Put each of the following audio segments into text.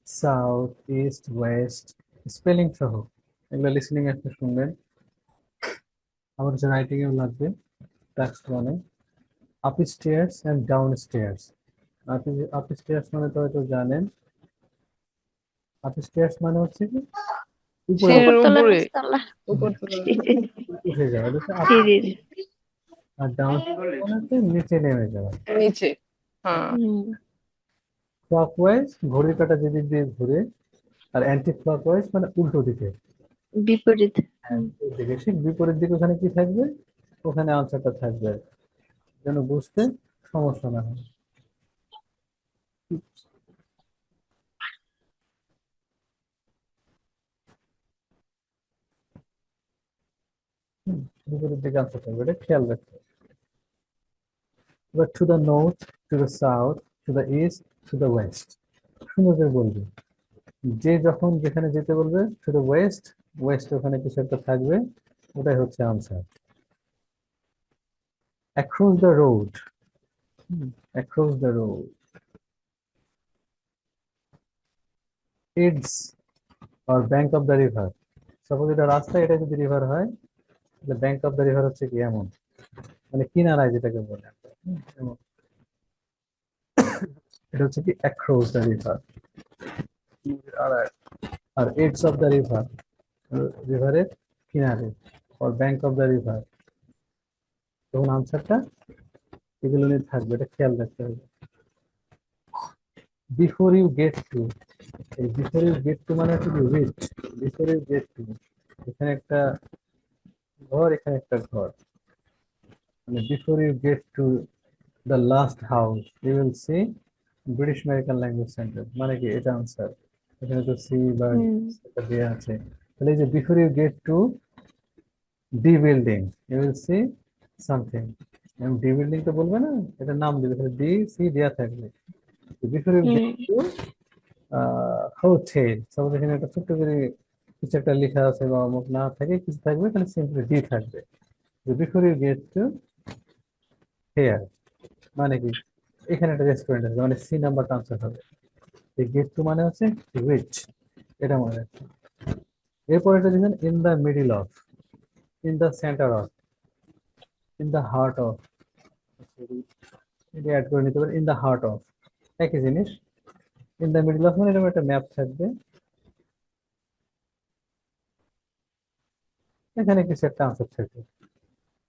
South, east, West, spelling সহ এগুলো listening একটা শুনবেন। আমার হচ্ছে রাইটিং এও লাগবে টাস্ক ওয়ানে। Up stairs and down stairs. Up stairs মানে তো হয়তো জানেন। আপ স্টেয়ার্স মানে হচ্ছে কি উপরে সিঁড়ির উপরতলা উপরে। নিচতলা। উপরতলা। উঠে যাওয়া, এটা হচ্ছে up। সিঁড়ির। আর ডাউন মানে হচ্ছে নিচে নেমে যাওয়া। নিচে। হ্যাঁ। হুম। ক্লকওয়াইজ ঘড়ির কাঁটা যেদিক দিয়ে ঘুরে, আর অ্যান্টি ক্লকওয়াইজ মানে উল্টো দিকে। বিপরীত। হ্যাঁ, উল্টো দিকে ঠিক বিপরীত দিকে ওখানে কি থাকবে, ওখানে আনসারটা থাকবে, যেন বুঝতে সমস্যা না হয়। বিপরীত দিকে আনসার থাকবে, এটা খেয়াল রাখতে হবে। এবার to the north, to the south, to the east, to the West. সুন্দর করে বলবে, যে যখন যেখানে যেতে বলবে টু দ্য ওয়েস্ট, ওয়েস্ট ওখানে কিছু একটা থাকবে, ওটাই হচ্ছে answer. Across the road, across the road. It's আর bank of the river. Suppose এটা রাস্তা, এটা যদি রিভার হয়, তাহলে ব্যাংক অফ দ্য রিভার হচ্ছে কি এমন, মানে কিনারায় যেটাকে বলে আমরা, এমন। এটা হচ্ছে কি অ্যাক্রস দ্য রিভার। আর আর এডস অফ দ্য রিভার, রিভারের কিনারে, আর ব্যাংক অফ দ্য রিভার, তখন আনসারটা এগুলো নিয়ে থাকবে, এটা খেয়াল রাখতে হবে। বিফোর ইউ গেট টু, এই বিফোর ইউ গেট টু মানে হচ্ছে কি reach. Before you get to, এখানে একটা ঘর, এখানে একটা ঘর, মানে before you get to the last house you will see British American language centre, মানে কি এটা আনসার। এখানে তো সি বা হুম। এটা দেওয়া আছে, তাহলে এই যে before you get to the building you will see something. The building তো বলবে না, এটা নাম দিবে, ডি সি দেওয়া থাকবে। Before you hmm. Get to hotel, suppose এখানে একটা ছোট্ট করে কিছু একটা লেখা আছে বা অমুক না থাকে, কিছু থাকবে, তাহলে সিম্পলি ডি থাকবে। Before you get to here, মানে কি এখানে একটা রেস্টুরেন্ট আছে, মানে সি নাম্বারটা আনসার হবে। এই গেট টু মানে হচ্ছে রিচ, এটা মনে রাখবেন। এরপর এটা দেখেন in the middle of, in the centre of, in the heart of, এটা অ্যাড করে নিতে পারেন ইন দ্য হার্ট অফ, একই জিনিস। ইন দ্য মিডিল অফ মানে এরকম একটা ম্যাপ থাকবে, এখানে কিছু একটা আনসার থাকবে।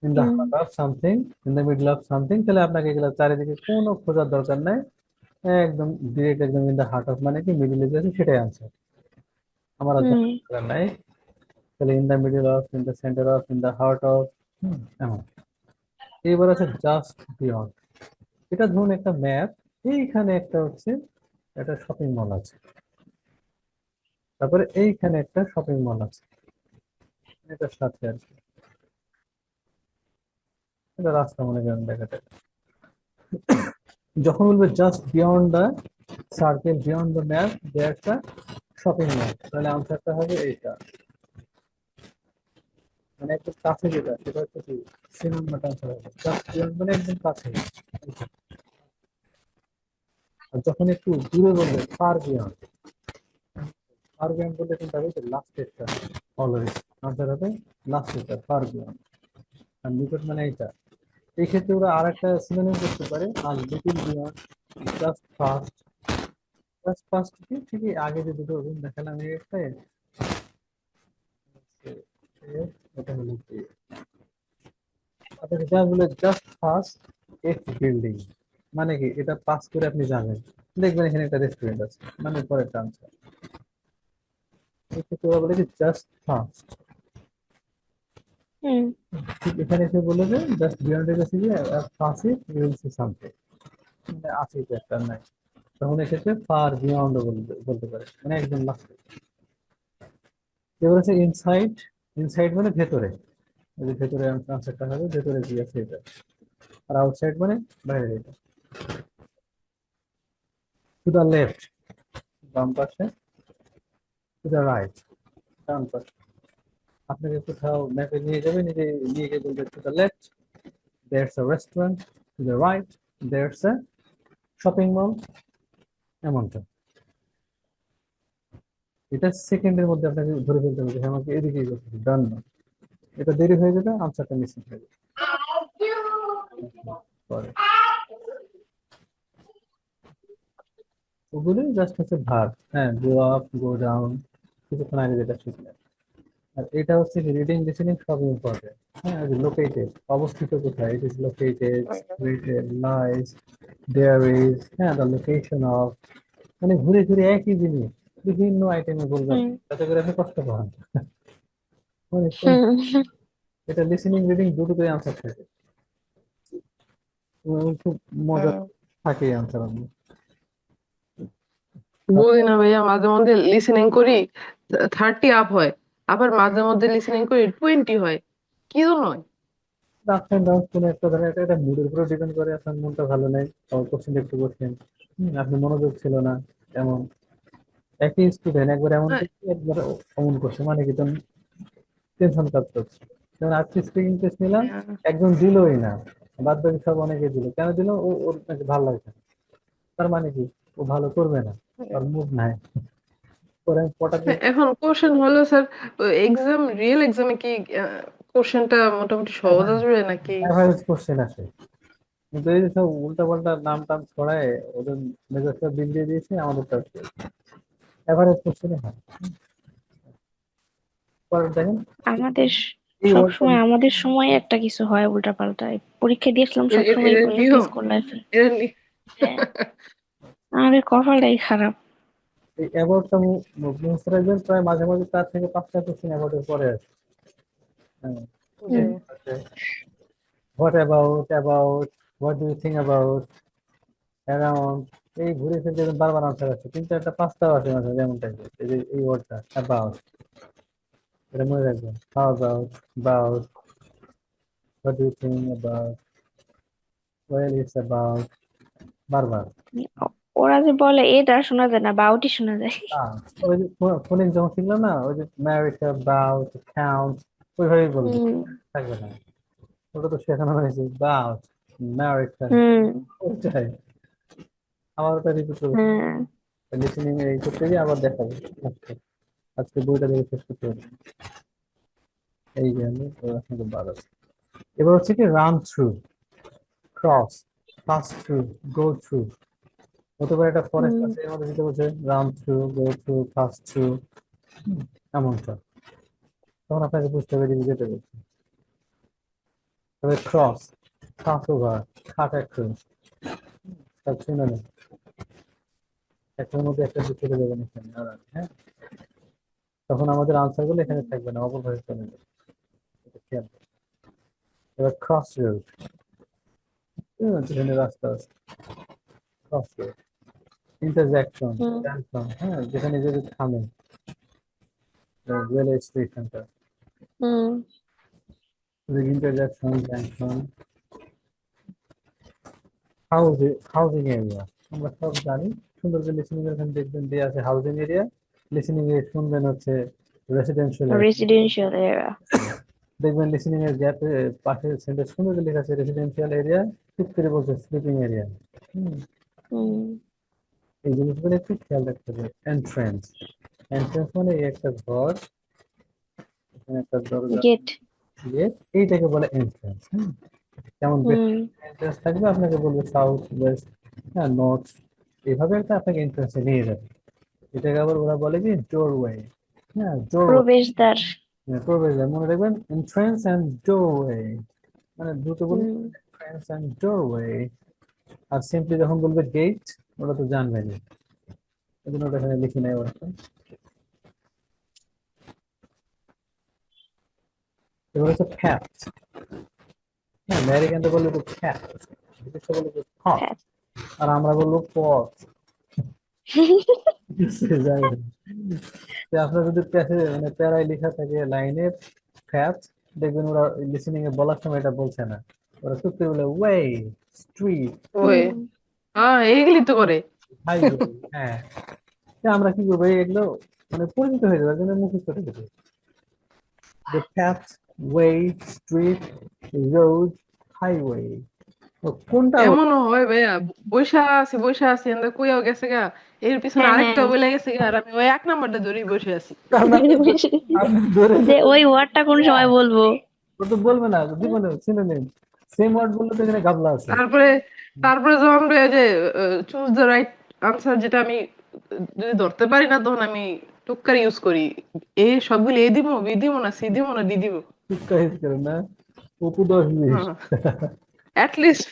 In the hmm. Heart of something, in the middle of something, তাহলে আপনাকে এগুলো চারিদিকে কোনো খোঁজার দরকার নাই, একদম ডিরেক্ট, একদম ইন দ্য হার্ট অফ মানে কি মিডিলে যে আছে সেটাই আনসার, আমার আর হুম। জানার দরকার নাই। তাহলে in the middle of, in the centre of, in the heart of, এমন। এবার আছে জাস্ট বিয়ন্ড। এটা ধরুন একটা ম্যাপ, এইখানে একটা হচ্ছে একটা শপিং মল আছে, তারপরে এইখানে একটা শপিং মল আছে, এটার সাথে আর কি এটা রাস্তা মনে করেন দেখাতে। যখন বলবে just beyond the circle, beyond the map there's a shopping mall, তাহলে আনসারটা হবে এইটা, মানে একদম কাছে যেটা সেটা হচ্ছে কি সি নাম্বারটা আনসার হবে, জাস্ট বিয়ন্ড মানে একদম কাছে। আর যখন একটু দূরে বলবে ফার বিয়ন্ড, ফার বিয়ন্ড বললে কিন্তু হবে লাস্টেরটা, অলওয়েজ আনসার হবে লাস্টেরটা, ফার বিয়ন্ড। আর নিকট মানে এইটা। এই ক্ষেত্রে ওরা আর একটা সিনোনিম করতে পারে, আর little beyond, just past. Just past কি ঠিকই আগে যে দুটো রুম দেখালাম এই একটা, এটা হলো কি আপনাকে যা বলে জাস্ট ফার্স্ট এক্স বিল্ডিং, মানে কি এটা পাস করে আপনি যাবেন, দেখবেন এখানে একটা রেস্টুরেন্ট আছে, মানে পরের আনসার। এক্ষেত্রে ওরা বলে কি জাস্ট ফার্স্ট, হুম। ঠিক এখানে এসে বলে যে জাস্ট বিয়ন্ড এর কাছে গিয়ে first you will see something, মানে আছে এটা একটা নাই, তখন এক্ষেত্রে ফার বিয়ন্ড বলতে বলতে পারে, মানে একদম লাস্টে। এবার হচ্ছে ইনসাইড, ইনসাইড মানে ভেতরে, এই যে ভেতরে আনসারটা হবে, ভেতরে কি আছে এটা। আর আউটসাইড মানে বাইরে এটা। টু দ্য লেফট বাম পাশে, টু দ্য রাইট ডান পাশে। আপনাকে কোথাও ম্যাপে নিয়ে যাবে, নিজে নিয়ে গিয়ে বলবে to the left there's a restaurant, to the right there's a shopping mall, এমনটা। এটা সেকেন্ডের মধ্যে আপনাকে ধরে ফেলতে হবে যে হ্যাঁ, আমাকে এদিকেই করতে হবে, ডান না। এটা দেরি হয়ে যাবে, আনসারটা মিসিং হয়ে যাবে। পরে ওগুলো জাস্ট হচ্ছে ভার্ব। হ্যাঁ, গো আপ, গো ডাউন, কিছুক্ষণ আগে যেটা শিখলেন। আর এটা হচ্ছে কি, রিডিং লিসেনিং সব ইম্পর্টেন্ট। হ্যাঁ, লোকেটেড, অবস্থিত কোথায়, it is located, situated, lies, there is, হ্যাঁ, দ্য লোকেশন অফ, মানে ঘুরে ঘুরে একই জিনিস বিভিন্ন আইটেমে বলবেন, হুম যাতে করে আপনি কষ্ট পান। মানে হুম এটা লিসেনিং রিডিং দুটোতেই আনসার থাকে। খুব মজা হুম। থাকে আনসার। আমি বুঝি না ভাইয়া, মাঝে মধ্যে লিসেনিং করি 30 আপ হয়, আবার মাঝে মধ্যে লিসেনিং করি 20 হয়, কি জন্য হয়? আপ এন্ড ডাউন কোনো একটা ধরেন, এটা মুডের উপরে ডিপেন্ড করে। আপনার মনটা ভালো নেই, কোশ্চেন একটু করছেন, আপনি মনোযোগ ছিল না, এমন একই স্টুডেন্ট একবার এমন হ্যাঁ, করছে, একবার অমন করছে, মানে কি তখন টেনশন কাজ করছে। যেমন আজকে স্পিকিং টেস্ট নিলাম, একজন দিলই না, বাদ বাকি সব অনেকে দিল। কেন দিল? ওর নাকি ভালো লাগছে না। তার মানে কি, ও ভালো করবে না, তার মুড নাই। পরে আমি পটাতে এখন কোশ্চেন হলো স্যার, এক্সাম রিয়েল এক্সামে কি কোশ্চেনটা মোটামুটি সহজ আসবে নাকি? অ্যাভারেজ কোশ্চেন আসে, কিন্তু এই যে সব উল্টা পাল্টা নাম টাম ছড়ায়, ওদের মেজাজটা বিল দিয়ে দিয়েছে, আমাদেরটা এভারেজ কোশ্চেনে হয়। পরে দেখেন আমাদের এই ওয়ার্ডটা, সবসময় আমাদের সময় একটা কিছু হয় উল্টাপাল্টা, পরীক্ষা দিয়েছিলাম সবসময় এর এগুলো নিয়ম, ফেস করলাম। এর নি- হ্যাঁ, আমাদের কপালটাই খারাপ। এই অ্যাবাউটটা মুখস্থ রাখবেন, প্রায় মাঝে মাঝে 4 থেকে 5টা কোশ্চেন অ্যাবাউটের পরে আসে। হ্যাঁ, জি। Hmm what about, what do you think about, around, এই ঘুরে ফিরে দেখবেন বারবার আনসার আছে, 3, 4, 5টাও আছে মাঝে, যেমন টাইপের এই যে এই ওয়ার্ডটা অ্যাবাউট, এটা মনে রাখবেন। How about, about, what do you think about, well it's about, বারবার। ওরা যে বলে এটা শোনা যায় না, বাউটি শোনা যায়। ওই যে ফোনিক যখন শিখলাম না, ওই যে আমেরিকা, বাউট, কাউন্ট, ওইভাবেই বলবো, হুম থাকবে না। ওটা তো শেখানো হয়েছে, বাউট, আমেরিকা, হুম ওইটাই। আবার ওটা রিপিট করবো, হ্যাঁ লিসেনিং এই করতে গিয়ে আবার দেখাবো। আজকে আজকে বইটা দেখে শেষ করতে হবে। এই যে আমি আপনাকে বারো। এবার হচ্ছে কি, run through, cross, pass through, go through. হতে পারে একটা ফরেস্ট হুম আছে, এর মধ্যে দিতে বলছে run through, go through, pass through, এমনটা। তখন আপনাকে বুঝতে হবে যে যেতে বলছে। তবে ক্রস, ক্রস ওভার, কাট অ্যাক্রস, সব শুনে নেন। একটার মধ্যে একটা দিয়ে চলে যাবেন এখানে, আর হ্যাঁ, তখন আমাদের আনসার গুলো এখানে থাকবে না, অপরভাবে চলে যাবে। এটা খেয়াল করবেন। এবার ক্রস রোড, যেখানে রাস্তা আছে, ক্রস রোড, ইন্টারজেকশন, হুম জাংশন, হ্যাঁ, যেখানে যদি থামে, রেলওয়ে স্টেশনটা, হুম ইন্টারজেকশন, জাংশন, হাউজিং এরিয়া, আমরা সব জানি। সুন্দর করে লিসেনিং এখানে দেখবেন দেওয়া আছে হাউজিং এরিয়া, লিসেনিং এ শুনবেন হচ্ছে রেসিডেন্সিয়াল এরিয়া। রেসিডেন্সিয়াল এরা। দেখবেন লিসেনিং এর গ্যাপে পাশে সেন্টেন্স সুন্দর করে লেখা আছে রেসিডেন্সিয়াল এরিয়া, ঠিক করে বলছে স্লিপিং এরিয়া। হুম এই জিনিসগুলো একটু খেয়াল রাখতে হবে। এন্ট্রেন্স, এন্ট্রেন্স মানে এই একটা ঘর, এখানে একটা দরজা, গেট। গেট, এইটাকে বলে এন্ট্রেন্স। যেমন হুম এন্ট্রেন্স থাকবে, আপনাকে বলবে সাউথ, ওয়েস্ট, হ্যাঁ, নর্থ, এইভাবে একটা আপনাকে এন্ট্রেন্সে নিয়ে যাবে। এটাকে আবার ওরা বলে কি ডোরওয়ে। হ্যাঁ, ডোরওয়ে, প্রবেশদ্বার। প্রবেশদ্বার মনে রাখবেন, এন্ট্রেন্স এন্ড ডোরওয়ে, মানে দ্রুত বলি, হুম এন্ট্রেন্স এন্ড ডোরওয়ে। আর সিম্পলি যখন বলবে গেট, ওরা তো জানবেনই, এই জন্য ওটা এখানে লিখি নাই ওরা। এবার হচ্ছে ফ্যাক্ট। হ্যাঁ, আমেরিকানরা বলবে তো ফ্যাক্ট, ব্রিটিশরা বলবে তো থট, হ্যাঁ। আর আমরা বলবো পথ। যাই হোক, তো আপনার যদি মানে প্যারায় লেখা থাকে লাইনে ফ্যাক্ট, দেখবেন ওরা লিসেনিং এ বলার সময় এটা বলছে না, ওরা চুপ করে বলে ওয়ে, স্ট্রিট, ওই, হুম এইগুলি তো করে। হাইওয়ে। হ্যাঁ, তো আমরা কি করবো, এগুলো মানে পরিচিত হয়ে যাবে, কিন্তু মুখস্থ রেখে দেবো। The path, way, street, road, highway. কোনটা আবার? এমনও হয় ভাইয়া, বৈশা আছি এন্দা কইয়াও গেছে গা, এর পিছনে হ্যাঁ আরেকটা হ্যাঁ বলে গেছে গা, আর আমি ওই 1 নাম্বারটা ধরেই বসে আছি। তার মানে আপনি ধরে যে ধরে ওই ওয়ার্ডটা কোন সময় বলবো। ও তো বলবে না জীবনে সিনোনিম, সেম ওয়ার্ড বললে তো এখানে গাবলা আছে। তারপরে তারপরে যখন যে চুজ দ্য রাইট আনসার, যেটা আমি যদি ধরতে পারি না, তখন আমি টুক্কার ইউজ করি। সবগুলো এ দিব, বি দিব না, সি দিব না, ডি দিব। চিৎকার হিট করে না, অপু 10-20। হ্যাঁ, অ্যাটলিস্ট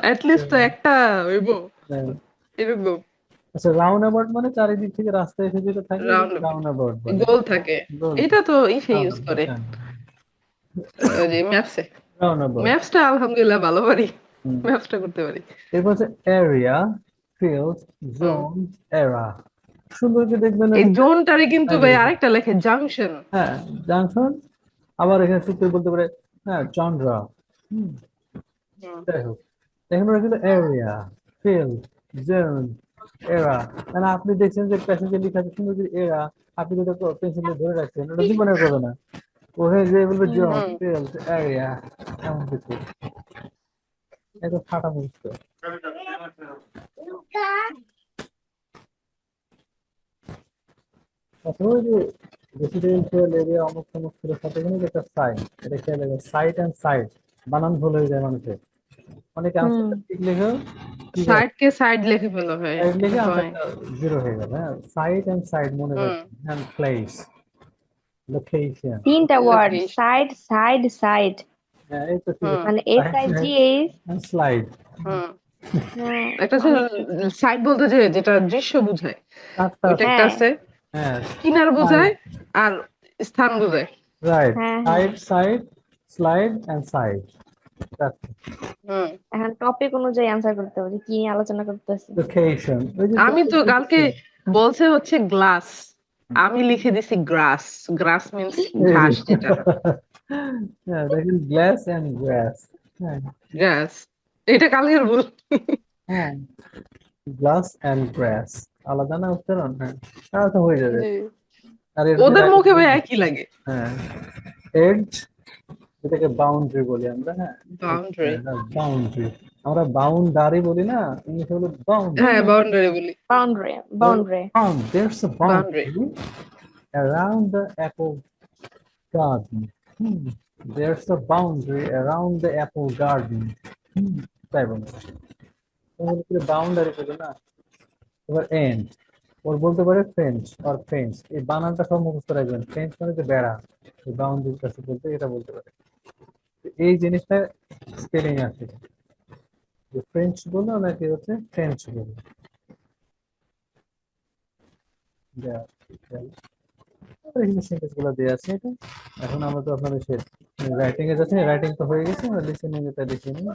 অ্যাটলিস্ট তো একটা হইব এরকম। আচ্ছা, রাউন্ড অ্যাবাউট মানে চারিদিক থেকে রাস্তা এসে যেটা থাকে রাউন্ড রাউন্ড অ্যাবাউট বলে। গোল থাকে। গোল এটা তো ইসে রাউন্ড ইউজ করে, অ্যাবাউট। ওই যে ম্যাপসে। Round about. ম্যাপসটা আলহামদুলিল্লাহ ভালো পারি, ম্যাপসটা করতে পারি। এরপর হচ্ছে এরিয়া, ফিল্ড, হুম। জোন, এরা। সুন্দর করে দেখবেন এই ওই যে জোনটারে কিন্তু ভাই সাইডে, আরেকটা লেখে জাংশন। হ্যাঁ, জাংশন। আবার এখানে সূত্রে বলতে পারে, হ্যাঁ, চন্দ্রা। হুম, যাই হোক, এখানে ওরা কিন্তু এরিয়া, ফিল্ড, জোন, এরা। মানে আপনি দেখছেন যে প্যাসেজে লেখা আছে সুন্দর করে এরা, আপনি যেটা পেন্সিলে ধরে রাখছেন ওটা জীবনে করবে না। ও হয়ে যে বলবে জোন, হুম। ফিল্ড, এরিয়া, এমন কিছু। একদম ফাটা মুখস্থ। তারপরে ওই যে রেসিডেন্সিয়াল এরিয়া অমুক তমুক করে সাথে কিন্তু একটা সাইড, এটা খেয়াল রাখবেন, সাইট অ্যান্ড সাইড বানান ভুল হয়ে যায় মানুষের। অনেকে হুম। আনসারটা ঠিক লেখেও কি করে, সাইড কে সাইড লিখে ফেলা হয়, সাইড লিখে এটা হয়। আনসারটা জিরো হয়ে গেল। হ্যাঁ, সাইট অ্যান্ড সাইড মনে হুম। রাখবেন, হ্যান্ড প্লেস, লোকেশন। তিনটা word, location. Side side side, হ্যাঁ, এই তো ঠিক হুম। আছে, মানে সাইড সাইড SIGH। স্লাইড। হুম। হ্যাঁ একটা অনেক। সাইড বলতে যে যেটা দৃশ্য বোঝায়, চারটা ওইটা আছে। একটা হ্যাঁ আছে। হ্যাঁ, কিনার সাইড, বোঝায় আর স্থান বোঝায়। রাইট, হ্যাঁ হ্যাঁ। Side side, slide and side. হুম। এখন টপিক অনুযায়ী আনসার করতে হবে যে কি নিয়ে আলোচনা করতেছি। লোকেশন, ওই যে আমি তো কালকে দেখতেছি। বলছে হচ্ছে গ্লাস, আমি লিখে দিছি গ্রাস। গ্রাস মিন্স এই যে, ঘাস যেটা। হ্যাঁ, দেখেন গ্লাস এন্ড গ্রাস। হ্যাঁ, গ্রাস, এটা কালকের ভুল। হ্যাঁ, গ্লাস এন্ড গ্রাস আলাদা না উচ্চারণ? হ্যাঁ, তাহলে তো হয়ে যাবে। জি, আর এর যে ওদের রাইটিং, মুখে ভাই একই লাগে। হ্যাঁ, এডজ, এটাকে বাউন্ডারি বলি আমরা। হ্যাঁ, বাউন্ডারি। বাউন্ডারি, আমরা বাউন্ডারি বলি না, ইংলিশ হলো বাউন্ডারি। হ্যাঁ, বাউন্ডারি বলি। Boundary boundary. Found there's a boundary. boundary around the apple garden. There's a boundary around the apple garden. তাই বলো, বাউন্ডারি বলে না। এবার এন্ড, ওর বলতে পারে ফ্রেঞ্চ আর ফ্রেঞ্চ, এই বানানটা সব মুখস্থ রাখবেন। ফ্রেঞ্চ মানে যে বেড়া, এই বাউন্ডারির কাছে বলতে এটা বলতে পারে। তো এই জিনিসটা স্পেলিং আছে, যে ফ্রেঞ্চ বলো নাকি হচ্ছে ফ্রেঞ্চ বলো। দেয়া আছে। আর এখানে সেন্টেন্স গুলো দেওয়া আছে এটা। এখন আমরা তো আপনাদের সে রাইটিং এ যাচ্ছি, রাইটিং তো হয়ে গেছে, আমরা লিসেনিং এটা লিখে নিই।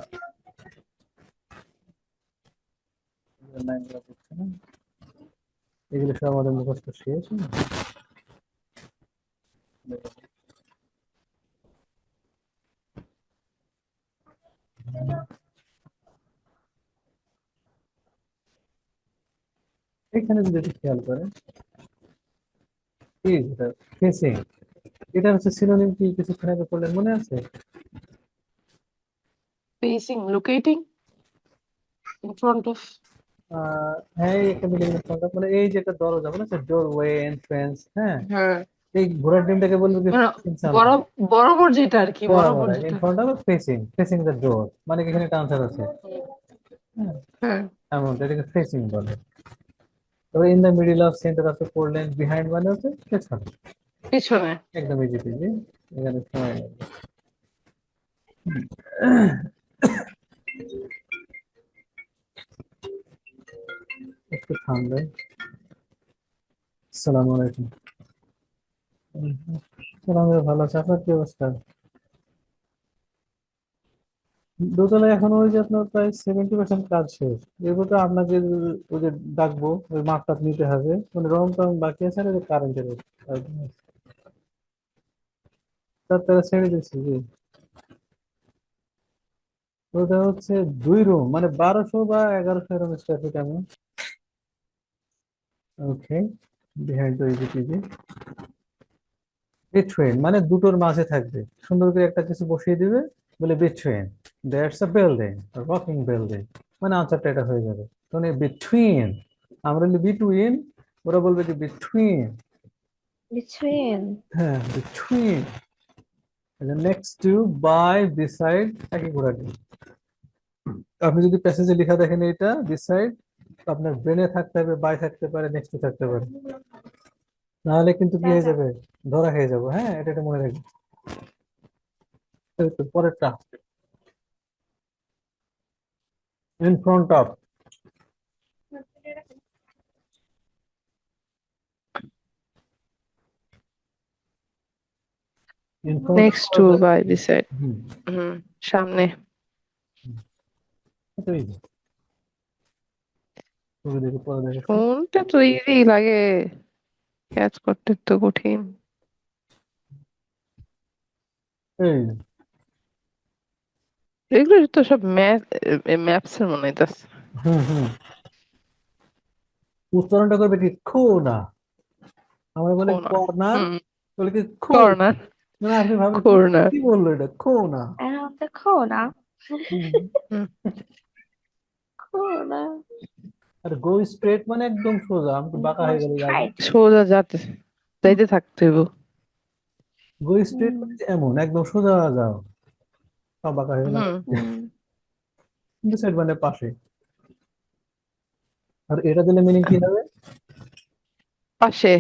লাইনগুলো বুঝছে না, এগুলো সব আমাদের মুখস্থ শেষ। এখানে যদি একটু খেয়াল করেন, এই যেটা ফেসিং, এটা হচ্ছে সিনোনিম কি কিছুক্ষণ আগে পড়লেন মনে আছে? Facing, locating, in front of. হ্যাঁ, একটা বিল্ডিং এর ফ্রন্ট, মানে এই যে একটা দরজা বলে ডোরওয়ে, এন্ট্রান্স। হ্যাঁ, হ্যাঁ, এই ঘোড়ার ডিমটাকে বলবো কি মানে ফেসিং সামথিং। বড় বরাবর যেটা আর কি, বরাবর বরাবর ইন যেটা। Front of facing, facing the door, মানে কি এখানে একটা আনসার আছে। হুম। হ্যাঁ, হ্যাঁ, এমনটা, এটাকে ফেসিং বলে। তবে in the middle of centre আপনি পড়লেন, বিহাইন্ড মানে হচ্ছে পেছনে। পিছনে। একদম ইজি পিজি, এখানে সময় লাগবে। একটু থামবে। আসসালামু আলাইকুম। আলহামদুলিল্লাহ ভালো আছে, আপনার কি অবস্থা? দোতলায় এখনো ওই যে আপনার প্রায় 70% কাজ শেষ। এরপর তো আপনাকে ওই যে ডাকবো, ওই মাপটা নিতে হবে, মানে রং টং বাকি আছে, আর কারেন্টের তারা ছেড়ে দিচ্ছি জি। ওটা হচ্ছে 2 রুম, মানে 1200 বা 1100 এরকম স্কোয়ার ফিট এমন। Okay, behind the easy PG. Between মানে দুটোর মাঝে থাকবে, সুন্দর করে একটা কিছু বসিয়ে দিবে, বলে between, that's a building, walking building, মানে আনসারটা এটা হয়ে যাবে। মানে বিটুইন, আমরা বলি বিটুইন, ওরা বলবে যে বিটুইন। between হ্যাঁ, between. Next to, by, beside, একই ঘোরাটি। আপনি যদি প্যাসেজে লেখা দেখেন এটা বিসাইড, আপনার ব্রেনে থাকতে হবে, বাই থাকতে পারে, নেক্সট টু থাকতে পারে, নাহলে কিন্তু কি হয়ে যাবে, ধরা খেয়ে যাবো। হ্যাঁ, এটা মনে রাখবেন। এই তো পরেরটা, in front of. In front next to by beside, hmm, সামনে। এটা easy। ছবি দেখে পরে দেখাচ্ছি। শুনতে তো ইজি লাগে, ক্যাচ করতে তো কঠিন। এই এগুলো তো সব ম্যাপস এর মনে হইতাছে। হুম হুম, উচ্চারণটা করবে কি, খুনা। আমরা বলি কোনা, কর্নার, বলে কি খু। কর্নার, মানে আপনি ভাবেন কি, কর্নার। কি বললো এটা, খুনা। and the corner হুম। corner আর গো স্ট্রেট মানে একদম সোজা, আমি তো বাঁকা go হয়ে গেল আগে। straight সোজা যাইতে থাকতে হইব। গো স্ট্রেট মানে যে এমন একদম সোজা যাও, সব বাঁকা হয়ে গেল। mm. কিন্তু সাইড মানে পাশে। আর এটা দিলে মিনিং কি হবে? পাশে,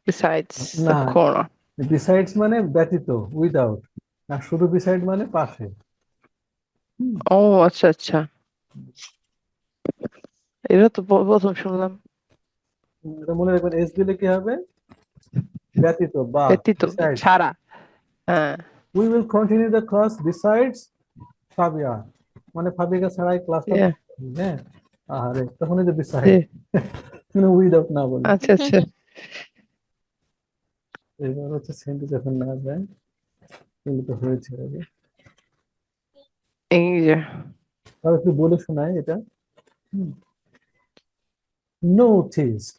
besides the না, corner. বিসাইডস মানে ব্যতীত, উইদাউট। আর শুধু বিসাইড মানে পাশে। হুম, ও আচ্ছা আচ্ছা, এটা তো প্রথম শুনলাম। এটা মনে রাখবেন, এস দিলে কি হবে, ব্যতীত বা ব্যতীত, বিসাইডস। ছাড়া। হ্যাঁ, we will continue the class besides Fabia, মানে ফাবিয়াকে ছাড়াই ক্লাসটা। yeah, হ্যাঁ, আরে তখন এই যে বিসাইড, yeah, মানে উইদাউট না বলে। আচ্ছা আচ্ছা। এবার হচ্ছে সেন্টেন্স যখন না যায়, এগুলো তো হয়েছে আগে। এই যে, তাহলে একটু বলে শোনায় এটা। নোটিসড,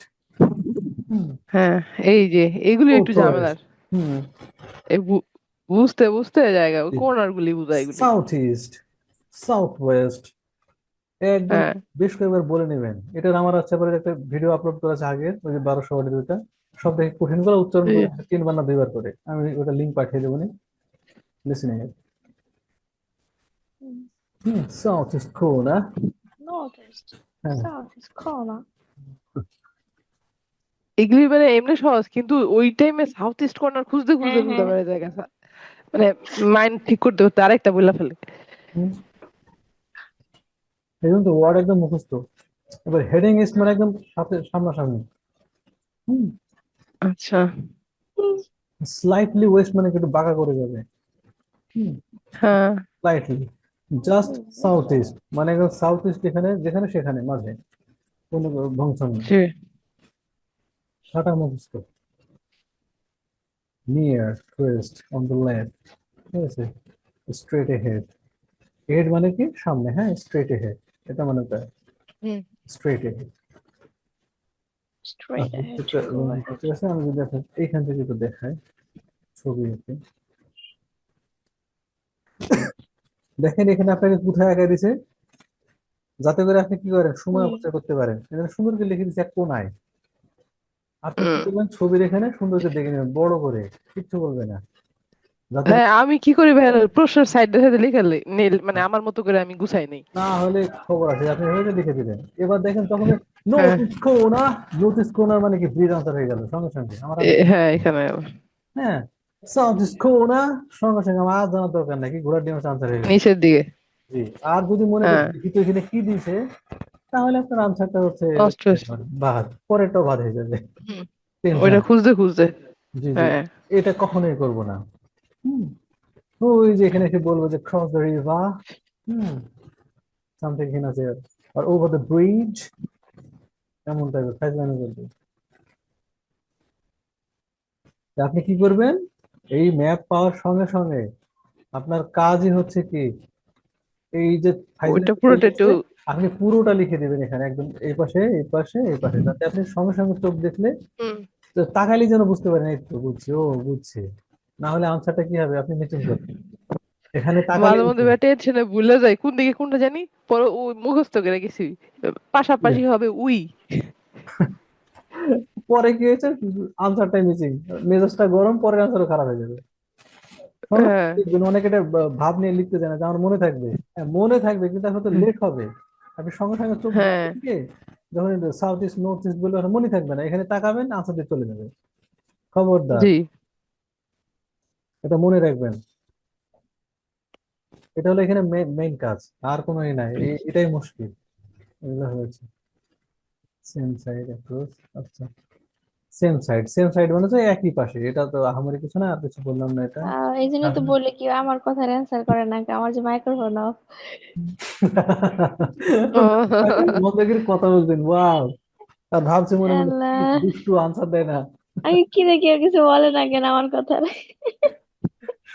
হ্যাঁ, এই যে এগুলি একটু নোটস, ঝামেলার। এই বুঝতে বুঝতে জায়গা কর্নার গুলি বুঝায় এগুলি। সাউথ ইস্ট, সাউথ ওয়েস্ট, একদম হ্যাঁ, বেশ কয়েকবার বলে নেবেন। এটার আমার আচ্ছা পরে একটা ভিডিও আপলোড করা আছে আগের, ওই যে 1200 ওয়ার্ডের ওইটা, সব দেখে কঠিন করে উচ্চারণ করে এই- 3 বার না 2 বার করে, আমি ওটা লিঙ্ক পাঠিয়ে দেবো নি, লিসনিং এর। সাউথ ইস্ট কোনা। Northeast হ্যাঁ, southeast corner এগুলি মানে এমনি সহজ, কিন্তু ওই টাইমে সাউথ ইস্ট কর্নার খুঁজতে খুঁজতে হ্যাঁ খুঁজতে হ্যাঁ পারে জায়গা, মানে মাইন্ড ঠিক করতে করতে আরেকটা বইলা ফেলে। এই জন্য তো ওয়ার্ড একদম মুখস্থ। এবার হেডিং ইস্ট মানে একদম সাথে সামনাসামনি। আচ্ছা, স্লাইটলি ওয়েস্ট মানে একটু বাঁকা করে যাবে। হ্যাঁ, স্লাইটলি, জাস্ট সাউথ ইস্ট মানে একদম সাউথ ইস্ট, যেখানে যেখানে সেখানে মাঝে, কোনো ভংশন নেই, জি, সাটা মুখস্থ। Near, West, on the left, ঠিক আছে, স্ট্রেট হেড, হেড মানে কি সামনে, হ্যাঁ, স্ট্রেট হেড, এটা মানে তাই, hmm, straight head. straight ahead to go ahead ঠিক আছে, আমি যদি এইখান থেকে একটু দেখাই ছবি এঁকে, দেখেন এখানে আপনাকে কোথায় আঁকা দিছে, যাতে করে আপনি কি করেন, সময় হুম অপচয় করতে পারেন। এখানে সুন্দর করে লিখে দিচ্ছে এক কোনায়। আপনি কি হুম। করবেন, ছবির এখানে সুন্দর করে দেখে নেবেন বড় করে, কিচ্ছু বলবে না, যাতে হ্যাঁ, আমি কি করি ভাই, প্রশ্নের সাইডে সাইডে লিখে নীল, মানে আমার মতো করে আমি গুছাই নেই। না হলে খবর আছে, আপনি এভাবে লিখে দিলেন। এবার দেখেন তখন হ্যাঁ, নোটিস কোনা, নোটিস কোনার মানে কি ব্রিজ আনসার হয়ে গেল সঙ্গে সঙ্গে আমার আর। হ্যাঁ, এখানে হ্যাঁ, সাউথ ইস্ট কোনা, সঙ্গে সঙ্গে আমার আর জানার দরকার নাকি, ঘোড়ার ডিমের আনসার হয়ে গেল। নিচের দিকে। জি, আর যদি মনে করেন হ্যাঁ, লিখিত এখানে কি দিয়েছে, তাহলে আপনার আনসারটা হচ্ছে নষ্ট হয়েছে। বাদ, পরেরটাও বাদ হয়ে যাবে, হুম, টেনশন। ওইটা খুঁজতে খুঁজতে। জি জি, হ্যাঁ, এটা কখনোই করব না। হুম, ওই যে এখানে এসে বলবো যে cross the river, hmm, something এখানে আছে, আর ওভার দ্য ব্রিজ, এমন টাইপের ফাইজলামি করবে। তা আপনি কি করবেন, এই ম্যাপ পাওয়ার সঙ্গে সঙ্গে আপনার কাজই হচ্ছে কি, এই যে ওইটা ফাইজলামি পুরোটা একটু। করতেছে, আপনি পুরোটা লিখে দিবেন এখানে, একদম এই পাশে এই পাশে এই পাশে, যাতে আপনি সঙ্গে সঙ্গে চোখ দেখলে হুম, তো তাকাইলে যেন বুঝতে পারেন, এই তো বুঝছি, ও বুঝছি, না হলে আনসারটা কি হবে, আপনি মিটিং করবেন। এখানে তাকালে মাঝে মধ্যে টেনশনে ভুলে যাই কোন দিকে কোনটা জানি, পরে ওই মুখস্থ করে গেছি পাশাপাশি হবে উই। পরে কি হয়েছে, আনসারটাই মিসিং, মেজাজটা গরম, পরের আনসারও খারাপ হয়ে যাবে। শোনো, হ্যাঁ দেখবেন অনেকে এটা ভাব নিয়ে লিখতে জানে যে আমার মনে থাকবে। হ্যাঁ, মনে থাকবে, কিন্তু হয়তো লেট হবে। আপনি সঙ্গে সঙ্গে চোখ হ্যাঁ দিয়ে যখন সাউথ ইস্ট নর্থ ইস্ট বললে ওটা মনে থাকবে না, এখানে তাকাবেন আনসার দিয়ে চলে যাবে। খবরদার, জি। এটা মনে রাখবেন। এটা হলো এখানে মেইন কাজ, আর কোনো ই নাই, এটাই মুশকিল। এগুলো হয়েছে সেম সাইড অ্যাপ্রোচ। আচ্ছা, সেম সাইড মানে তো একই পাশে, এটা তো আহামরি কিছু না, আর কিছু বললাম না এটা। এই জন্য তো আসলে বলে কি আমার কথার অ্যান্সার করে না, আমার যে মাইক্রোফোন অফ। মন্দাকির কথা বলছেন, ওয়াও। আর ভাবছি মনে মনে কি আল্লাহ, দুষ্টু, আনসার দেয় না। আমি কি দেখি কেউ কিছু বলে না কেন আমার কথা?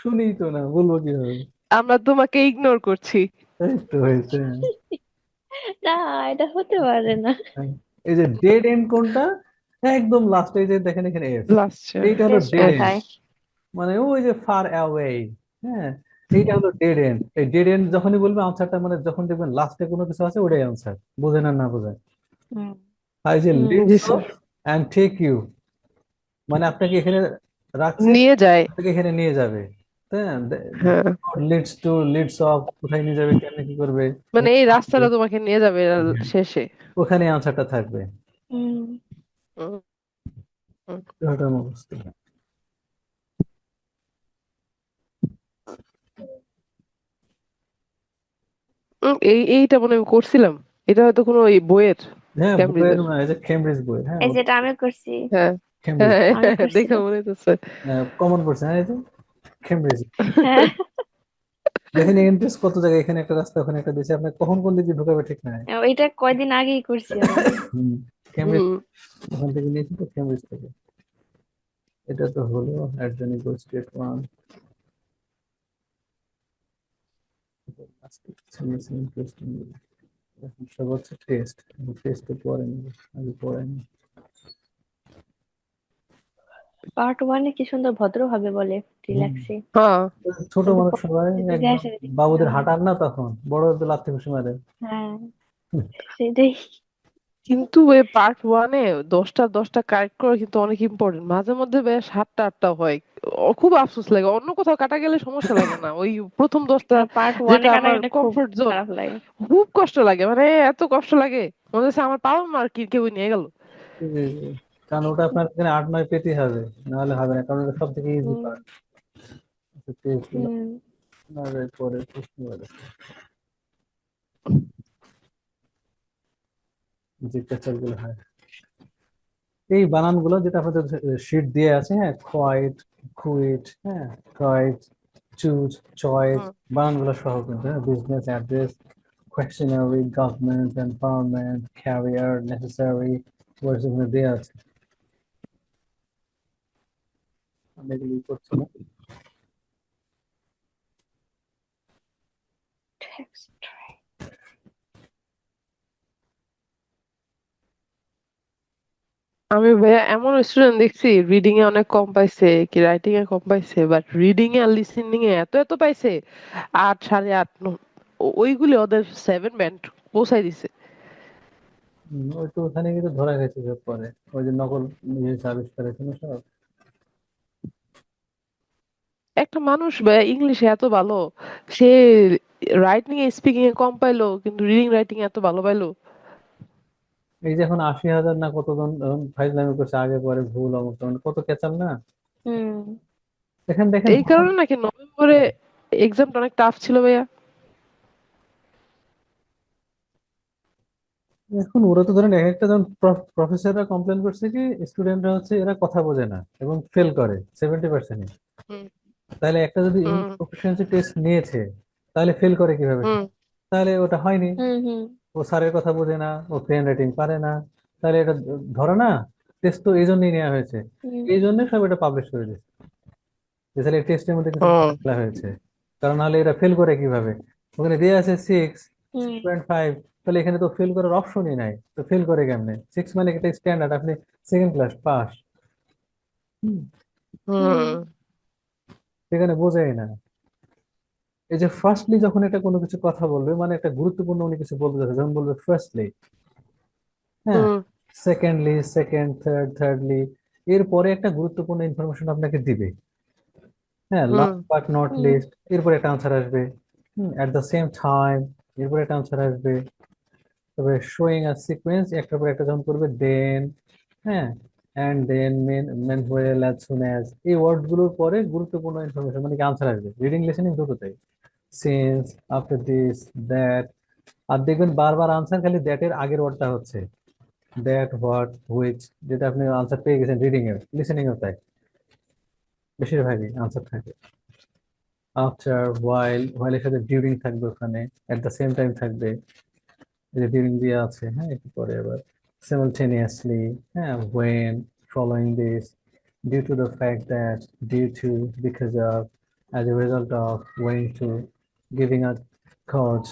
শুনি তো না, বলবো কিভাবে। আমরা তোমাকে ইগনোর করছি। এই তো হয়েছে। না, এটা হতে পারে না। হ্যাঁ। এই যে ডেড এন্ড কোনটা, একদম লাস্টে যে দেখেন এখানে এফ, লাস্ট। এইটা হলো টেস্ট ডেড এন্ড, কোথায়? মানে ওই যে ফার অ্যাওয়ে। হ্যাঁ, এইটা হলো ডেড এন্ড। এই ডেড এন্ড যখনই বলবে আনসারটা, মানে যখন দেখবেন লাস্টে কোনো কিছু আছে, ওটাই আনসার, বোঝেন আর না বোঝেন। হুম আর এই যে হুম জি leads sir. Off and take you, মানে আপনাকে এখানে রাখছে, নিয়ে যায়। আপনাকে এখানে নিয়ে যাবে। হ্যাঁ, হ্যাঁ, লিডস টু, লিডস অফ, কোথায় নিয়ে যাবে, কেমনে কি করবে, মানে এই রাস্তাটা তোমাকে নিয়ে যাবে শেষে। ওখানে আনসারটা থাকবে। হুম। হুম, হুম। ওটা মুখস্থ। এইটা মনে হয় আমি করছিলাম। এটা হয়তো কোনো ওই বইয়ের, হ্যাঁ, বইয়ের ক্যামব্রিজের। এই যে কেমব্রিজ বই, হ্যাঁ, এই যেটা আমি করছি, হ্যাঁ কেমব্রিজ হ্যাঁ আমি দেখে করছিলাম। মনে হচ্ছে। কমন পড়ছে, হ্যাঁ, এই যে কেমব্রিজ। হ্যাঁ। দেখেন এন্ট্রেন্স কত জায়গায়, এখানে একটা রাস্তা, ওখানে একটা দিয়েছে, আপনি কখন কোন দিকে ঢুকাবে ঠিক নাই। ওইটা কয়দিন আগেই করছি আমি। হুম, কেমব্রিজ হুম। ওখান থেকে নিয়েছি তো, কেমব্রিজ থেকে। এটা তো হলো অ্যাডজয়েন্ট ইকুয়াল স্টেট ওয়ান, সব হচ্ছে টেস্ট, টেস্টে পড়ে নেবে, আগে পড়ে নি। পার্ট ওয়ানে কি সুন্দর ভদ্র ভাবে বলে, হুম, রিল্যাক্সে। হ্যাঁ ছোট কিন্তু মানুষ সবাই দিকে একদম, আসে দেখি, বাবুদের হাঁটার না তখন, বড় তো লাথি ঘুষি মারে। হ্যাঁ সেটাই। কিন্তু এই পার্ট ওয়ানে 10টা কারেক্ট করা কিন্তু অনেক ইম্পর্টেন্ট। মাঝে মধ্যে বেশ 7টা 8টা হয়। খুব আফসোস লাগে, অন্য কোথাও কাটা গেলে সমস্যা লাগে না, ওই প্রথম 10টা পার্ট ওয়ানে যেটা কাটা আমার গেলে খুব কমফোর্ট জোন, খারাপ লাগে। খুব কষ্ট লাগে, মানে এত কষ্ট লাগে মনে হচ্ছে আমার বাবা মা আর কি কেউ নিয়ে গেল। কারণ ওটা আপনার এখানে 8 9 পেতে হবে, নাহলে হবে না, কারণ ওটা সব থেকে ইজি হুম পার্ট। টেস্ট গুলো হুম। না যায় পরে প্রশ্ন বলে, জিজ্ঞাসা গুলো হয়। এই বানানগুলো যেটা আপনাদের শিট দিয়ে আছে, হ্যাঁ, কোয়াইট, কুইট, হ্যাঁ, কোয়াইট, চুজ, চয়েস, হুম। বানানগুলো সহ কিন্তু, হ্যাঁ, business address, questionnaire, government, empowerment, career, necessary, words এখানে দেওয়া আছে। আমি এগুলো ই করছি না। Text. আমি ভাইয়া এমন স্টুডেন্ট দেখছি রিডিং এ অনেক কম পাইছে, কি রাইটিং এ কম পাইছে, বাট রিডিং এ আর লিসেনিং এ এত এত পাইছে। 8 8.5 ওইগুলি ওদের 7 ব্যান্ড পৌঁছাই দিছে। ওই তো ওখানে কিন্তু ধরা গেছে সব পরে, ওই যে নকল জিনিস আবিষ্কার হয়েছে না সব। একটা মানুষ ভাইয়া ইংলিশে এত ভালো, সে রাইটিং এ স্পিকিং এ কম পাইলো কিন্তু রিডিং রাইটিং এ এত ভালো পাইলো। এই যে এখন 80,000 না কতজন ফাইজলামি করছে, আগে পরে ভুল অমুক তমুক, কত কেচাল না। হুম। দেখেন দেখেন এই কারণে নাকি নভেম্বরে এক্সামটা অনেক টাফ ছিল ভাইয়া। এখন ওরা তো ধরেন এক একটা জন প্রফেসররা কমপ্লেন করছে কি, স্টুডেন্টরা হচ্ছে এরা কথা বোঝে না এবং ফেল করে 70%। হুম তাহলে একটা যদি হুম ইংলিশ প্রফিসিয়েন্সি টেস্ট নিয়েছে, তাহলে ফেল করে কিভাবে সে? হুম তাহলে ওটা হয়নি, হুম হুম ও স্যারের কথা বোঝে না, ও প্লেন রাইটিং পারে না, তাহলে এটা ধরে না। টেস্ট তো এই জন্যই নেওয়া হয়েছে, হুম এই জন্য সব এটা পাবলিশ করে দিচ্ছে, যে তাহলে টেস্টের মধ্যে কিছু হুম ফেলা হয়েছে। কারণ নাহলে এটা ফেল করে কিভাবে, ওখানে দেওয়া আছে 6.5, তাহলে এখানে তো ফেল করার অপশনই নাই, তো ফেল করে কেমনে? 6 মানে একটা স্ট্যান্ডার্ড, আপনি সেকেন্ড ক্লাস পাস, হুম। সেখানে বোঝাই না। এই যে ফার্স্টলি যখন এটা কোনো কিছু কথা বলবে মানে একটা গুরুত্বপূর্ণ উনি কিছু বলতে যাচ্ছে, যখন বলবে ফার্স্টলি, হ্যাঁ, হুম সেকেন্ডলি, সেকেন্ড, থার্ডলি, এরপরে একটা গুরুত্বপূর্ণ ইনফরমেশন আপনাকে দিবে। হ্যাঁ, hmm last but not hmm least, এরপরে একটা আনসার আসবে। এট দ্য সেম টাইম, এরপরে একটা আনসার আসবে। তবে শোয়িং আ সিকোয়েন্স, একটার পর একটা যখন করবে, দেন, হ্যাঁ, and then, when, when, well, as soon as, এই ওয়ার্ড গুলোর পরে গুরুত্বপূর্ণ ইনফরমেশন মানে কি আনসার আসবে, রিডিং লিসেনিং দুটোতেই। Since, after this, that. আর দেখবেন বারবার আনসার খালি দ্যাট এর আগের ওয়ার্ডটা হচ্ছে, দ্যাট, হোয়াট, হুইচ, যেটা আপনি আনসার পেয়ে গেছেন রিডিং এর, লিসেনিং এও তাই, বেশিরভাগই আনসার থাকে। আফটার, হোয়াইল, হোয়াইলের সাথে ডিউরিং থাকবে ওখানে, এট দ্য সেম টাইম থাকবে, এই যে ডিউরিং দিয়ে আছে, হ্যাঁ, একটু পরে আবার simultaneously, হ্যাঁ, when, following this, due to the fact that, due to, because of, as a result of, going to, giving a cause,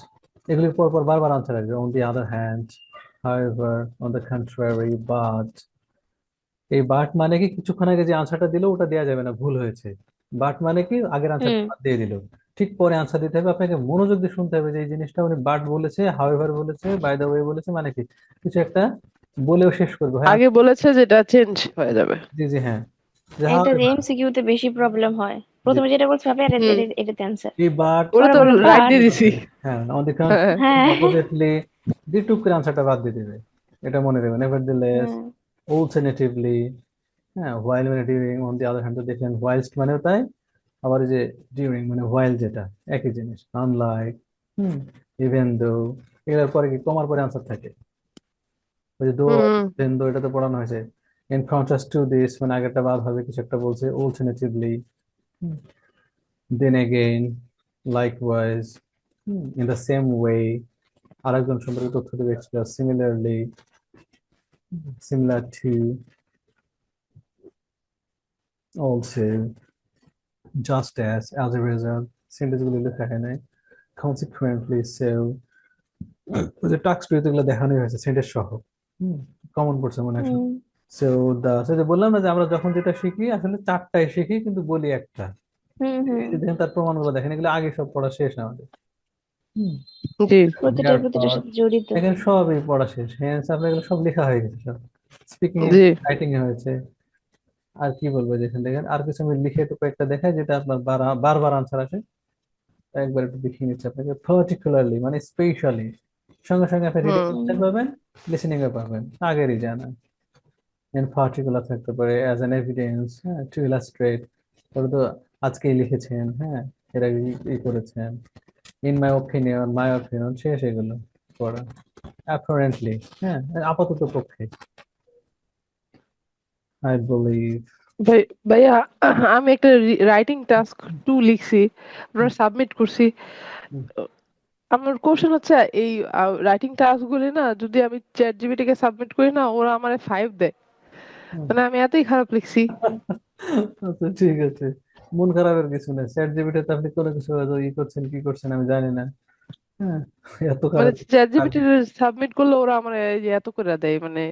এগুলির পর পর বারবার আনসার আসবে। on the other hand, however, on the contrary, but, এই but মানে কি কিছুক্ষণ আগে যে আনসারটা দিল ওটা দেওয়া যাবে না, ভুল হয়েছে। বাট মানে কি আগের আনসারটা হুম বাদ দিয়ে দিল, ঠিক পরে আনসার দিতে হবে, আপনাকে মনোযোগ দিয়ে শুনতে হবে যে এই জিনিসটা উনি বাট বলেছে, হাউএভার বলেছে, বাই দ্য ওয়ে বলেছে, মানে কি কিছু একটা বলেও শেষ করবে, হয় আগে বলেছে যেটা চেঞ্জ হয়ে যাবে। জি জি, হ্যাঁ, যে এটা যে হাউএভার, এমসিকিউ তে বেশি প্রবলেম হয়, জি, প্রথমে যেটা বলতে হবে আর হুম এটাতে অ্যান্সার, এই বাট, ওরা পরে তো বলবে রাইট বাট। দিয়ে দিছি। হ্যাঁ, অন দি হ্যাঁ হ্যাঁ অপোজিটলি, দিয়ে টুক করে আনসারটা বাদ দিয়ে দিবে, এটা মনে রাখবেন। নেভারদিলেস, হুম অল্টারনেটিভলি, হ্যাঁ, হোয়াইল মানে during, on the other hand, তো দেখলেন হোয়াইলস্ট মানেও তাই, আবার এই যে ডিউরিং মানে হোয়াইল, যেটা একই জিনিস, আনলাইক, হুম, ইভেন দো, এগুলোর পরে কি কমার পরে আনসার থাকে, ওই যে দো, হুম ইভেন দো, এটা তো পড়ানো হয়েছে। ইন কন্ট্রাস্ট টু দিস মানে আগেরটা বাদ হবে, কিছু একটা বলছে, alternatively, then again, likewise, in the same way, আরেকজন সম্পর্কে তথ্য দেবে extra, similarly, similar to, also, just as a result, sentence গুলো লেখা হয় নাই, কনসিকুয়েন্টলি, সো, ওই যে টাস্ক টুতে এগুলো দেখানোই হয়েছে সেন্টেন্স সহ, কমন পড়ছে মনে হয়। হুম সো যে বললাম না যে আমরা যখন যেটা শিখি আসলে চারটায় শিখি কিন্তু বলি একটা। হুম হুম এই যে দেখেন তার প্রমাণগুলো দেখেন, এগুলো আগে সব পড়া শেষ আমাদের। হুম, জি প্রতিটার এরপর সাথে জড়িত। দেখেন সবই পড়া শেষ, হ্যাঁ, আপনার এগুলো সব লেখা হয়ে গেছে, সব স্পিকিং এ, জি রাইটিং এ হয়েছে। আর কি বলবো, দেখেন দেখেন আর কিছু আমি লিখে একটু কয়েকটা দেখাই যেটা আপনার বারবার আনসার আসে, একবার একটু দেখিয়ে নিচ্ছি আপনাকে, পার্টিকুলারলি মানে স্পেশালি, সঙ্গে সঙ্গে আপনি রিডিং হুম হুম করতে পারবেন, লিসেনিং এ পারবেন, আগেরই জানা। ইন পার্টিকুলার থাকতে পারে, অ্যাজ অ্যান এভিডেন্স, হ্যাঁ, টু ইলাস্ট্রেট, ওটা তো আজকেই লিখেছেন, হ্যাঁ, এর আগে করেছেন। ইন মাই অপিনিয়ন, শেষ এগুলো পড়া। অ্যাপারেন্টলি, হ্যাঁ, আপাতত পক্ষে, আই বিলিভ। ভাই ভাইয়া, আমি একটা রাইটিং টাস্ক 2 লিখছি, আমরা সাবমিট করছি। আমার কোশ্চেন হচ্ছে এই রাইটিং টাস্ক গুলি না যদি আমি চ্যাট জিপিটি কে সাবমিট করি না ওরা আমারে 5 দেয়, মানে আমি এতই খারাপ লিখছি। আচ্ছা ঠিক আছে, মন খারাপের কিছু নেই, চ্যাট জিপিটি তে আপনি কোনো কিছু হয়তো করছেন, কি করছেন আমি জানি না, হ্যাঁ, এত মানে খারাপ চ্যাট আর জিপিটি সাবমিট করলে ওরা আমার এই যে এত করে দেয়, মানে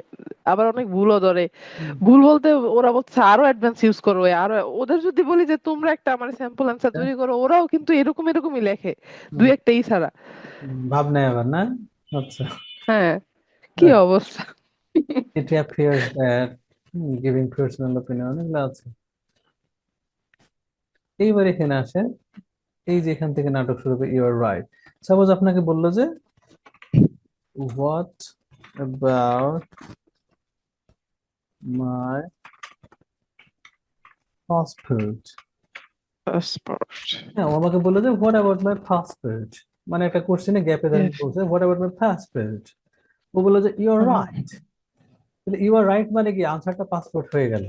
আবার অনেক ভুলও ধরে। হুম, ভুল বলতে ওরা বলছে আরো অ্যাডভান্স ইউজ করো, আর ওদের যদি বলি যে তোমরা একটা মানে স্যাম্পল অ্যান্সার তৈরি করো, ওরাও কিন্তু এরকম এরকমই লেখে, দুই হুম, একটা ই ছাড়া। ভাব নেই আবার না, আচ্ছা। হ্যাঁ, কি অবস্থা। It appears that, giving personal opinion এগুলো আছে। এইবার এখানে আসে, এই যে এখান থেকে নাটক শুরু করে, ইউ আর রাইট। সাপোজ আপনাকে বললো যে, what about my passport, passport. হ্যাঁ, ও আমাকে বললো যে হোয়াট অ্যাবাউট মাই পাসপোর্ট, মানে একটা কোশ্চেনে গ্যাপে দাঁড়িয়ে বলছে হোয়াট অ্যাবাউট মাই পাসপোর্ট, ও বললো যে ইউ আর রাইট, তাহলে ইউ আর রাইট মানে কি আনসারটা পাসপোর্ট হয়ে গেল,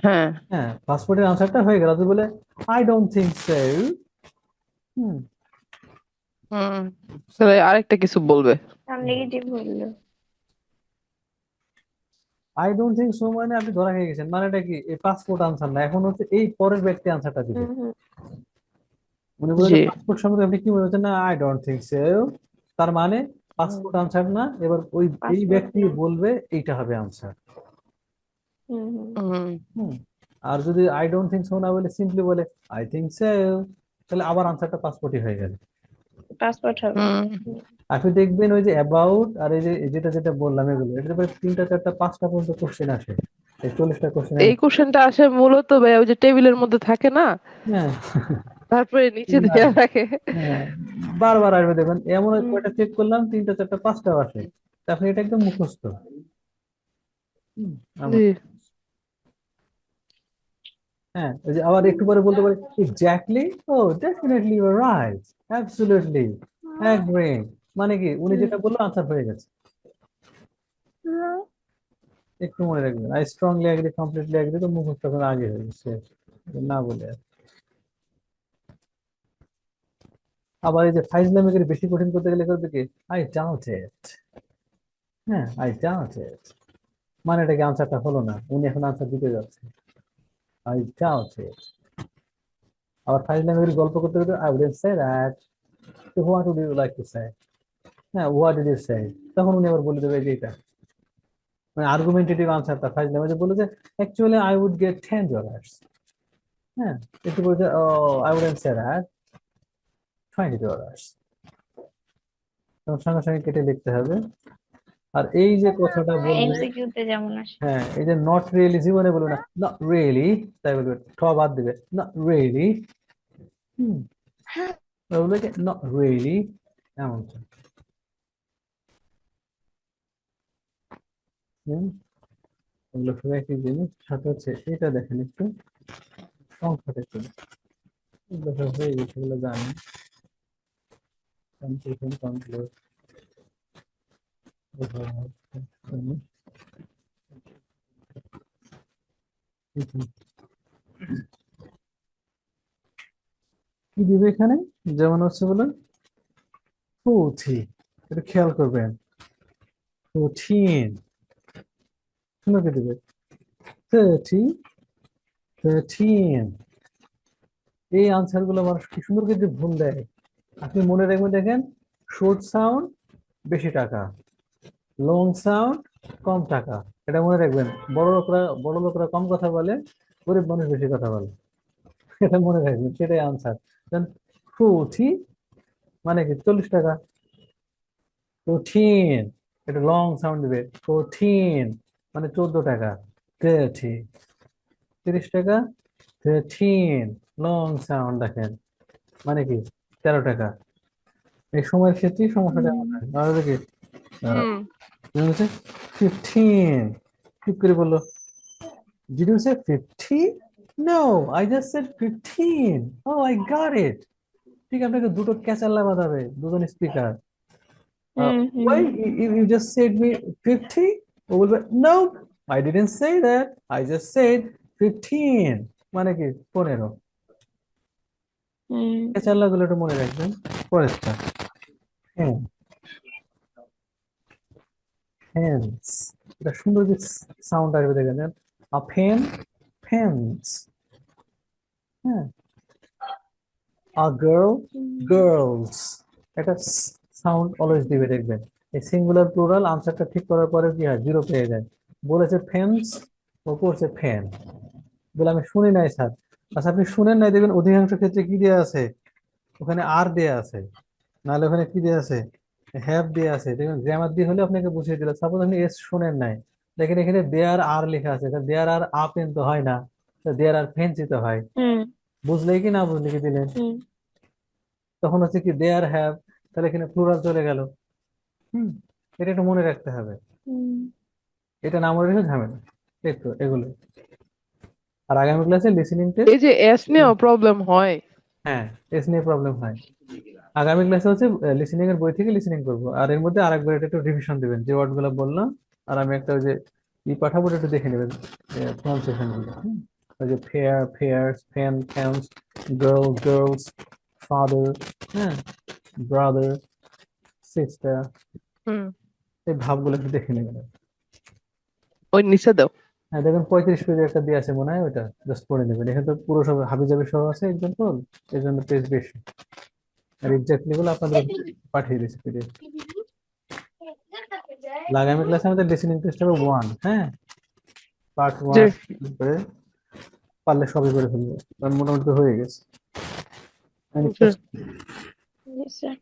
হ্যাঁ হ্যাঁ, পাসপোর্টের আনসারটা হয়ে গেল। তুই বলে আই ডোন্ট থিঙ্ক সো, হুম, হুম, তাহলে আরেকটা কিছু বলবে। নেগেটিভ হইলো। আই ডোন্ট থিঙ্ক সো মানে আপনি ধরা খেয়ে গেছেন, মানে এটা কি এই পাসপোর্ট আনসার না, এখন হচ্ছে এই পরের ব্যক্তি আনসারটা দিবে। হুম হুম উনি বলে জি যে পাসপোর্ট সম্পর্কে আপনি কি মনে হচ্ছে, না আই ডোন্ট থিঙ্ক সো, তার মানে পাসপোর্ট আনসার না, এবার ওই এই পাসপোর্ট ব্যক্তি না। বলবে এইটা হবে আনসার। হুম হুম হুম হুম, আর যদি আই ডোন্ট থিঙ্ক সো না বলে সিম্পলি বলে আই থিঙ্ক সো, তাহলে আবার আনসারটা পাসপোর্টই হয়ে গেল। পাসপোর্ট হবে। আপনি দেখবেন ওই যে অ্যাবাউট আর এই যে যেটা যেটা বললাম এগুলো, এটার উপরে 3টা 4টা 5টা পর্যন্ত কোশ্চেন আসে। এই 40টা কোশ্চেনের এই কোশ্চেনটা আসে মূলত ভাই ওই যে টেবিলের মধ্যে থাকে না, হ্যাঁ তারপরে নিচে না, দেয়া থাকে। হ্যাঁ বারবার আসবে দেখবেন, এমন হুম। কয়টা চেক করলাম 3টা 4টা 5টাও আসে। তা আপনি এটা একদম মুখস্থ। হুম, আমার জি। হ্যাঁ ওই যে আবার একটু পরে বলতে পারি এক্স্যাক্টলি, ও definitely you are right, absolutely, agree, মানে কি উনি যেটা বললো আনসার হয়ে গেছে। একটু মনে রাখবেন, I strongly agree, completely agree তো মুখস্থ করা আগে হয়ে গেছে, না বলে আর। আবার এই যে ফাইজলামিকের বেশি কঠিন করতে গেলে করবে কি, আই ডাউট ইট, হ্যাঁ আই ডাউট ইট, মানে এটা কি আনসারটা হলো না, উনি এখন আনসার দিতে যাচ্ছে, আই ডাউট ইট। আবার ফাইজলামিকের গল্প করতে করতে আই উডন্ট সে দ্যাট, তো what would you like to say, হ্যাঁ হোয়াট ডিড ইউ সে, তখন উনি আবার বলে দেবে যে এটা মানে আর্গুমেন্টেটিভ আনসারটা ফাইজলামে যে বলে যে অ্যাকচুয়ালি আই উড গেট $10, হ্যাঁ একটু বলছে ও আই উডন্ট সে দ্যাট, $20, তখন সঙ্গে সঙ্গে কেটে লিখতে হবে। আর এই যে কথাটা বলবে, এমসিকিউ তে যেমন আসে। হ্যাঁ এই যে নট রিয়েলি জীবনে বলবে না, নট রিয়েলি, তাই বলবে ঠ বাদ দিবে, নট রিয়েলি, হুম বলবে কি নট রিয়েলি, এমনটা। হুম, ওগুলো সব একই জিনিস, সাথে হচ্ছে এটা দেখেন একটু সংখ্যাটা একটু, এগুলো সব হয়ে গেছে, এগুলো জানি, কম্পিউটার কন্ট্রোল, কি দিবে এখানে, যেমন হচ্ছে বলুন 40, এটা খেয়াল করবেন, 14, শোনাকে দিবে 30, 13, এই আনসার গুলো মানুষ কি সুন্দর কিন্তু ভুল দেয়। আপনি মনে রাখবেন, দেখেন শর্ট সাউন্ড বেশি টাকা, লং সাউন্ড কম টাকা, এটা মনে রাখবেন। বড় লোকরা কম কথা বলে, গরিব মানুষ বেশি কথা বলে, এটা মনে রাখবেন, সেটাই আনসার। 40 মানে কি 40 টাকা, 14 এটা লং সাউন্ড দিবে, 14 মানে 14 টাকা, 30 30 টাকা, 13 লং সাউন্ড দেখেন মানে কি 13 টাকা। এই সময়ের ক্ষেত্রেই সমস্যাটা এমন হয়, তাহলে কি হুম। 15 ঠিক করে বললো, did you say 50? No, I just said 15. Oh, I got it. ঠিক আপনাকে দুটো ক্যাচাল্লা বাজাবে দুজন speaker, hmm hmm why you just said me 50, ও বলবে no, I didn't say that, I just said 15, মানে কি 15। হুম ক্যাচাল্লা গুলো একটু মনে রাখবেন। পরেরটা হ্যাঁ, হ্যান্ডস, এটা সুন্দর যে সাউন্ড আসবে দেখেন, আ ফেন, ফেন্স, হ্যাঁ, আ গার্ল, গার্লস, একটা সাউন্ড অলওয়েজ দিবে দেখবেন। এই সিঙ্গুলার প্লুরাল আনসারটা ঠিক করার পরে কি হয়, জিরো পেয়ে যায়। বলেছে ফেন্স, ও করছে ফ্যান, বলে আমি শুনি নাই স্যার। আচ্ছা আপনি শুনেন নাই, দেখবেন অধিকাংশ ক্ষেত্রে কি দেওয়া আছে, ওখানে আর দেয়া আছে, নাহলে ওখানে কি দেয়া আছে, হ্যাভ দেয়া আছে। দেখবেন গ্রামার দিয়ে হলে আপনাকে বুঝিয়ে দিল, সাপোজ আপনি এস শুনেন নাই, দেখেন এখানে দেয়ার আর লেখা আছে, দেয়ার আর আপেন তো হয় না, দেয়ার আর ফেন্সি তো হয়, হুম বুঝলেই কি না বুঝলে কি দিলেন, হুম তখন হচ্ছে কি দেয়ার হ্যাভ, তাহলে এখানে প্লুরাল চলে গেল। হুম, এটা একটু মনে রাখতে হবে, হুম এটা না মনে রেখে ঝামেলা একটু এগুলো। আর আগামী ক্লাসে লিসেনিং এই টেস্ট, যে এস নিয়েও প্রবলেম হয়। হ্যাঁ এস নিয়ে প্রবলেম হয়। আগামী ক্লাসে হচ্ছে লিসেনিং এর বই থেকে লিসেনিং করবো, আর এর মধ্যে আরেকবার এটা একটু রিভিশন দিবেন যে ওয়ার্ড গুলো বললাম, আর আমি একটা ওই যে পাঠাবো, ওটা একটু দেখে নেবেন প্রনাউন্সিয়েশন গুলো। ওই যে fair, fairs, fan, fans, girl, girls, father, হ্যাঁ, ব্রাদার, সিস্টার, হুম। এই ভাবগুলো একটু দেখে নেবেন। ওই নিচে দাও। হ্যাঁ দেখুন 35 পেজে একটা দিয়ে আছে মনে হয়, ওটা জাস্ট পড়ে নেবেন, এখানে তো পুরো সব হাবিজাবি সহ আছে এক্সাম্পল, এই জন্য পেজ বেশি। আর এক্স্যাক্টলি গুলো আপনাদের পাঠিয়ে দিচ্ছি PDF। আগামী ক্লাসে আমাদের লিসেনিং টেস্ট হবে 1, হ্যাঁ, পার্ট যে 1 করে পারলে সবই করে ফেলবো, কারণ মোটামুটি তো হয়ে গেছে। Any Sure. question? Yes, sir.